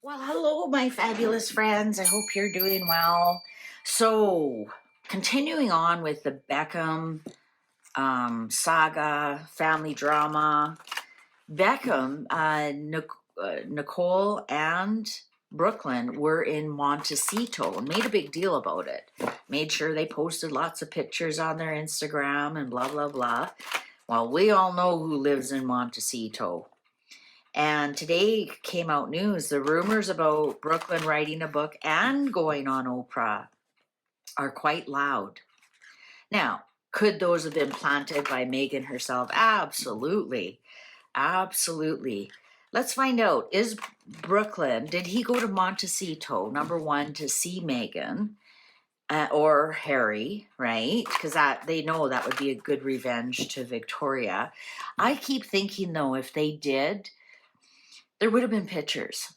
Well, hello, my fabulous friends. I hope you're doing well. So, continuing on with the Beckham saga, family drama, Beckham, Nicole, and Brooklyn were in Montecito and made a big deal about it. Made sure they posted lots of pictures on their Instagram and blah, blah, blah. Well, we all know who lives in Montecito. And today came out news, the rumors about Brooklyn writing a book and going on Oprah are quite loud. Now, could those have been planted by Meghan herself? Absolutely. Absolutely. Let's find out. Is Brooklyn, did he go to Montecito, number one, to see Meghan or Harry, right? Because that they know that would be a good revenge to Victoria. I keep thinking, though, if they did, there would have been pictures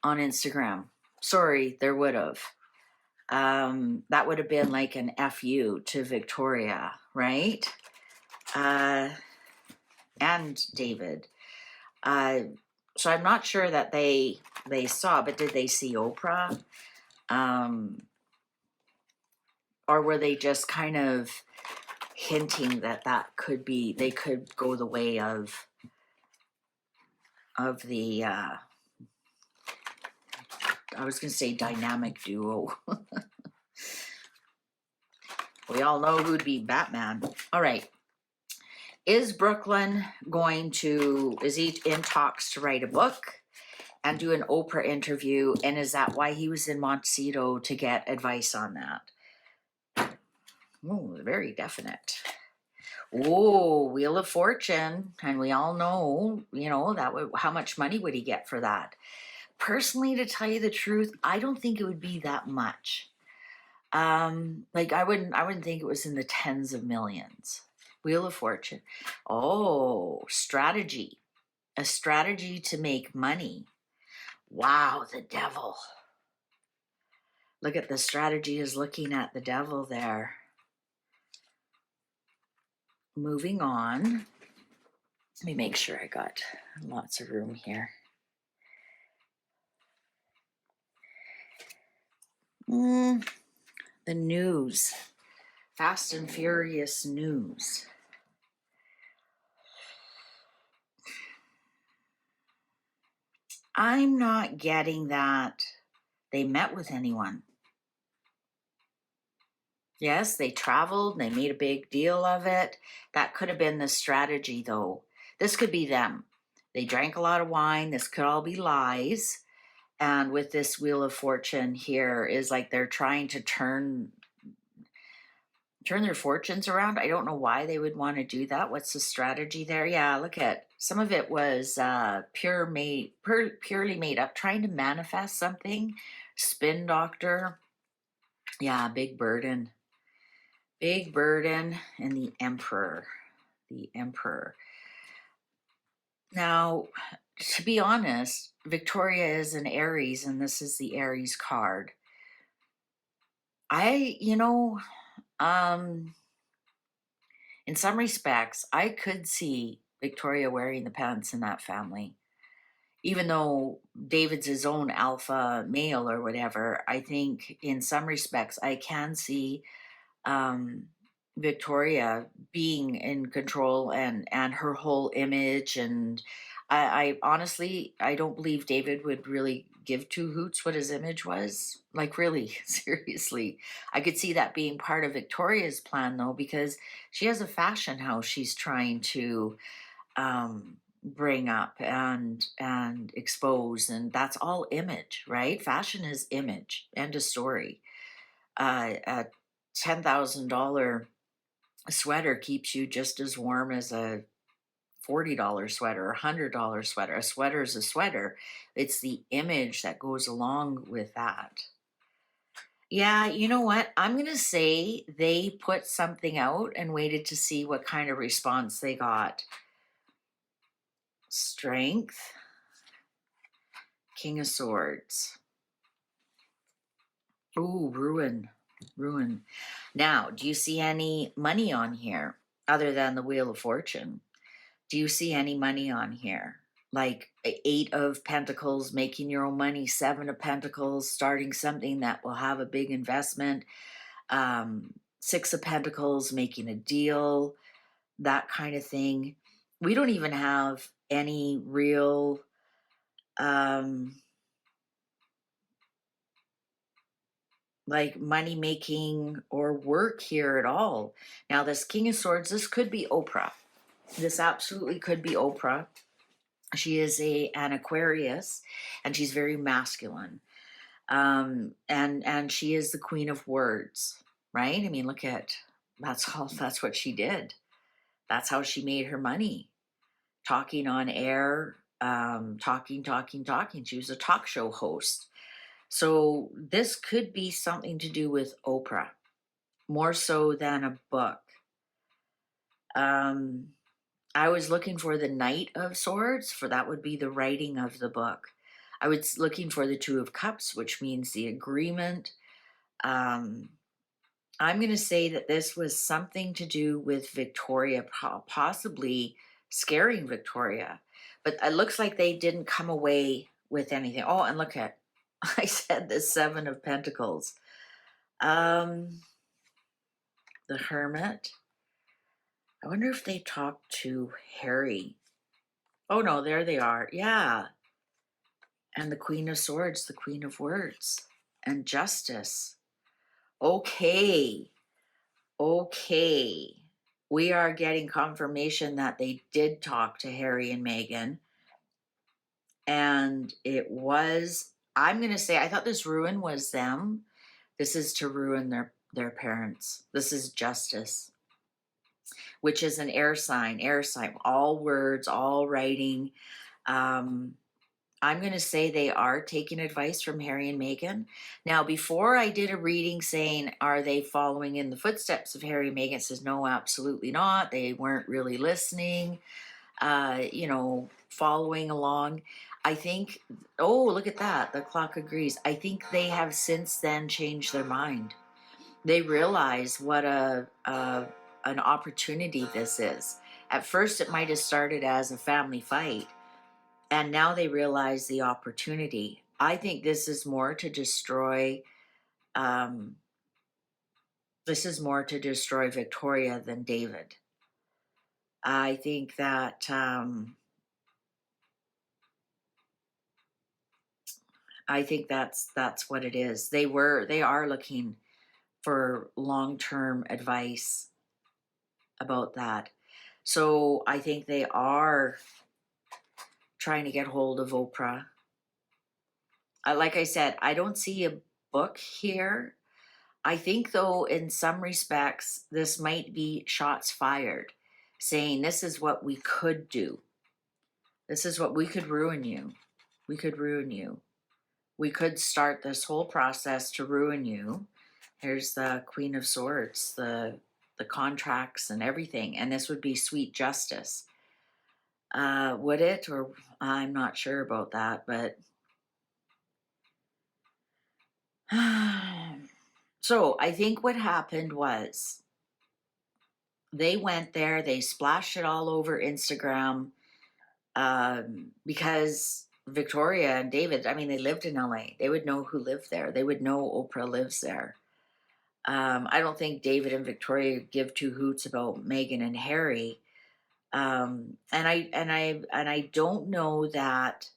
on Instagram. Sorry, there would have. That would have been like an FU to Victoria, right? And David. So I'm not sure that they saw, but did they see Oprah? Or were they just kind of hinting that could be, they could go the way of the I was going to say dynamic duo. We all know who'd be Batman. All right. Is Brooklyn is he in talks to write a book and do an Oprah interview? And is that why he was in Montecito, to get advice on that? Oh, very definite. Oh, Wheel of Fortune. And we all know, how much money would he get for that? Personally, to tell you the truth, I don't think it would be that much. I wouldn't think it was in the tens of millions. Wheel of Fortune. Oh, strategy. A strategy to make money. Wow, the devil. Look at the strategy is looking at the devil there. Moving on. Let me make sure I got lots of room here. The news. Fast and Furious news. I'm not getting that they met with anyone. Yes, they traveled, they made a big deal of it. That could have been the strategy, though. This could be them. They drank a lot of wine. This could all be lies. And with this Wheel of Fortune here is like they're trying to turn their fortunes around. I don't know why they would want to do that. What's the strategy there? Yeah, look at some of it was purely made up, trying to manifest something. Spin doctor. Yeah, big burden. Big burden. And the Emperor. The Emperor. Now, to be honest, Victoria is an Aries, and this is the Aries card. In some respects, I could see Victoria wearing the pants in that family. Even though David's his own alpha male or whatever, I think in some respects I can see Victoria being in control and her whole image. And I honestly, I don't believe David would really give two hoots what his image was. Like, really, seriously. I could see that being part of Victoria's plan, though, because she has a fashion house she's trying to bring up and expose, and that's all image, right? Fashion is image. End of story. A $10,000 sweater keeps you just as warm as a $40 sweater, $100 sweater. A sweater is a sweater. It's the image that goes along with that. Yeah, you know what? I'm going to say they put something out and waited to see what kind of response they got. Strength. King of Swords. Ooh, ruin. Ruin. Now, do you see any money on here other than the Wheel of Fortune? Do you see any money on here? like 8 of Pentacles, making your own money, 7 of Pentacles, starting something that will have a big investment, 6 of Pentacles, making a deal, that kind of thing. We don't even have any real like money making or work here at all. Now, this King of Swords, this could be Oprah. This absolutely could be Oprah. She is an Aquarius, and she's very masculine. And she is the Queen of Words, right? I mean, look at that's what she did. That's how she made her money. Talking on air, talking. She was a talk show host. So this could be something to do with Oprah, more so than a book. I was looking for the Knight of Swords, for that would be the writing of the book. I was looking for the Two of Cups, which means the agreement. I'm going to say that this was something to do with Victoria, possibly scaring Victoria. But it looks like they didn't come away with anything. Oh, and look at, I said the 7 of Pentacles. The Hermit. I wonder if they talked to Harry. Oh no, there they are. Yeah. And the Queen of Swords, the Queen of Words, and Justice. Okay. Okay. We are getting confirmation that they did talk to Harry and Meghan. And it was, I'm going to say, I thought this ruin was them. This is to ruin their parents. This is Justice, which is an air sign, all words, all writing. I'm going to say they are taking advice from Harry and Meghan. Now, before I did a reading saying, are they following in the footsteps of Harry and Meghan? It says, no, absolutely not. They weren't really listening, following along. I think, oh, look at that. The clock agrees. I think they have since then changed their mind. They realize what an opportunity this is. At first, it might have started as a family fight, and now they realize the opportunity. I think this is more to destroy. This is more to destroy Victoria than David. I think that that's what it is. They are looking for long-term advice about that. So I think they are trying to get hold of Oprah. Like I said, I don't see a book here. I think, though, in some respects, this might be shots fired, saying this is what we could do. This is what we could ruin you. We could ruin you. We could start this whole process to ruin you. Here's the Queen of Swords, the contracts and everything, and this would be sweet justice. Would it? Or I'm not sure about that, but so I think what happened was they went there, they splashed it all over Instagram, because Victoria and David, I mean, they lived in LA. They would know who lived there. They would know Oprah lives there. I don't think David and Victoria give two hoots about Meghan and Harry. And I don't know that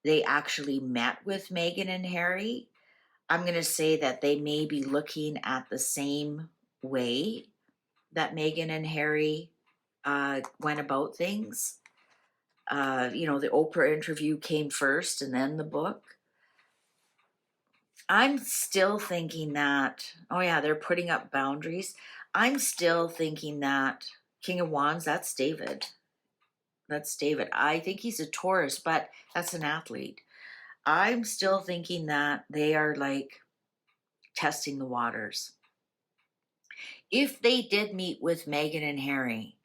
they actually met with Meghan and Harry. I'm going to say that they may be looking at the same way that Meghan and Harry went about things. The Oprah interview came first and then the book. I'm still thinking that, oh yeah, they're putting up boundaries. I'm still thinking that King of Wands, that's David. That's David. I think he's a Taurus, but that's an athlete. I'm still thinking that they are like testing the waters. If they did meet with Meghan and Harry,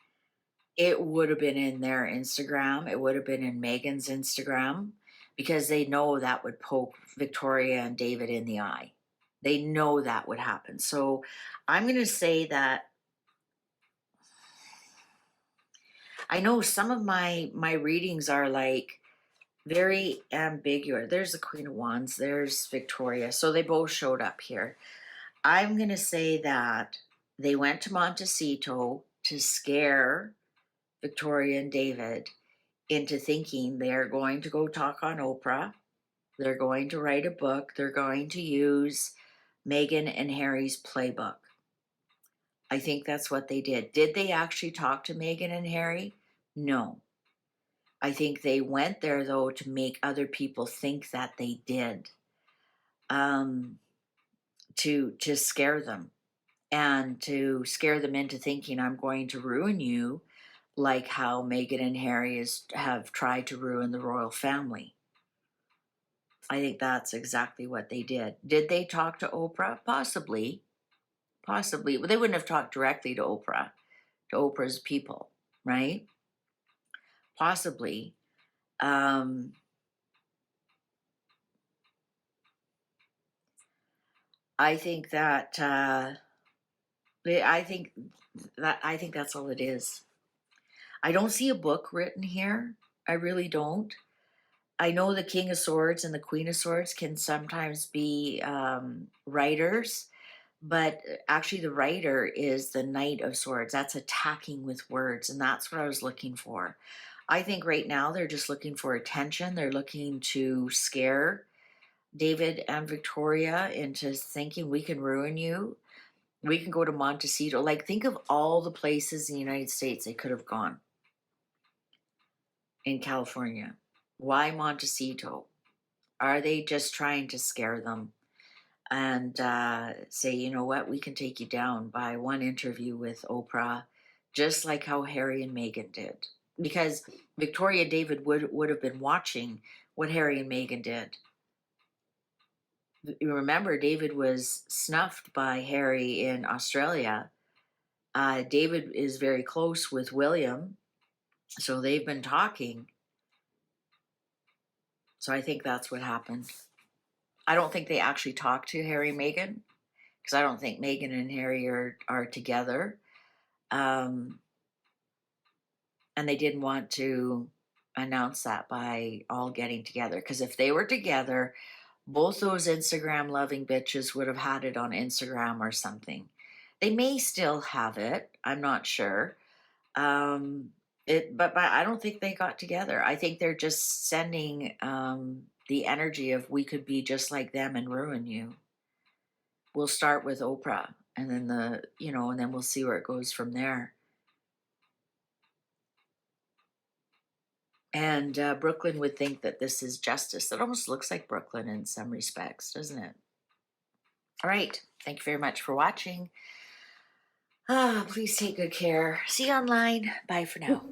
it would have been in their Instagram. It would have been in Meghan's Instagram, because they know that would poke Victoria and David in the eye. They know that would happen. So I'm going to say that I know some of my readings are like very ambiguous. There's the Queen of Wands, there's Victoria. So they both showed up here. I'm going to say that they went to Montecito to scare Victoria and David into thinking they're going to go talk on Oprah. They're going to write a book. They're going to use Meghan and Harry's playbook. I think that's what they did. Did they actually talk to Meghan and Harry? No. I think they went there, though, to make other people think that they did, to scare them and to scare them into thinking I'm going to ruin you, like how Meghan and Harry have tried to ruin the royal family. I think that's exactly what they did. Did they talk to Oprah? Possibly. Possibly. But they wouldn't have talked directly to Oprah's people, right? Possibly. I think that I think that's all it is. I don't see a book written here. I really don't. I know the King of Swords and the Queen of Swords can sometimes be writers, but actually the writer is the Knight of Swords. That's attacking with words, and that's what I was looking for. I think right now they're just looking for attention. They're looking to scare David and Victoria into thinking we can ruin you. We can go to Montecito. Like, think of all the places in the United States they could have gone in California. Why Montecito? Are they just trying to scare them and say, you know what, we can take you down by one interview with Oprah, just like how Harry and Meghan did? Because Victoria and David would have been watching what Harry and Meghan did. You remember, David was snuffed by Harry in Australia. David is very close with William, so they've been talking. So I think that's what happened. I don't think they actually talked to Harry and Meghan, because I don't think Meghan and Harry are together. And they didn't want to announce that by all getting together, because if they were together, both those Instagram loving bitches would have had it on Instagram or something. They may still have it. I'm not sure. But I don't think they got together. I think they're just sending the energy of we could be just like them and ruin you. We'll start with Oprah, and then and then we'll see where it goes from there. And Brooklyn would think that this is justice. It almost looks like Brooklyn in some respects, doesn't it? All right. Thank you very much for watching. Please take good care. See you online. Bye for now.